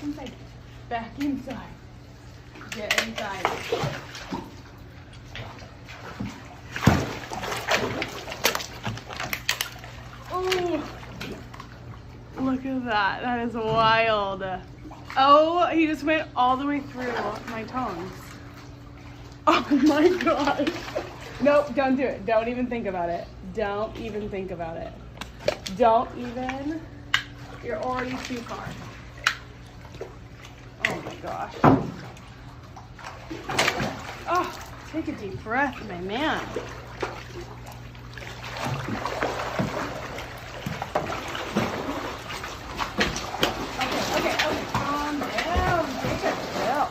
inside. Back inside. Get inside. Oh, look at that. That is wild. Oh, he just went all the way through my tones. Oh my gosh. Nope, don't do it. Don't even think about it. Don't even think about it. Don't even. You're already too far. Oh my gosh. Oh, take a deep breath, my man. Okay, calm down. Take a chill.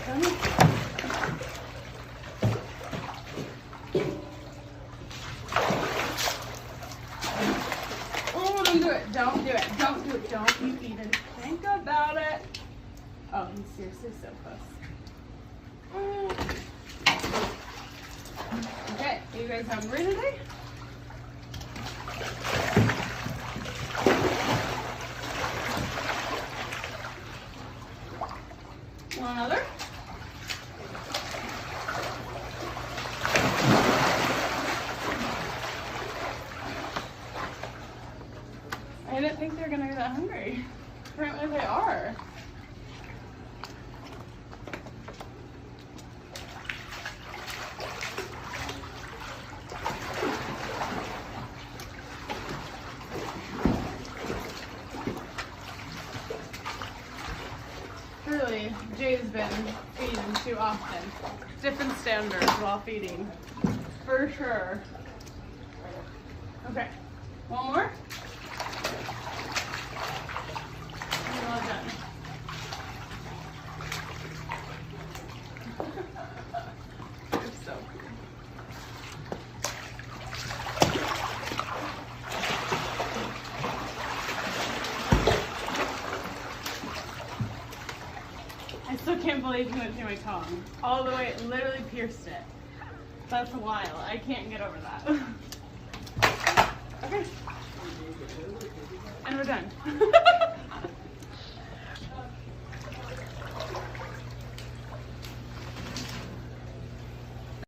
Come here. Oh, don't do it. Don't do it. Don't do it. Don't you even think about it. Oh, he's seriously so close. Okay, are you guys hungry today? Want another? I didn't think they were gonna be that hungry. Apparently they are. Really, Jay's been feeding too often. Different standards while feeding, for sure. Okay, one more. You're all done. You're so cool. I still can't believe he went through my tongue. All the way, it literally pierced it. That's wild. I can't get over that. Okay. And we're done.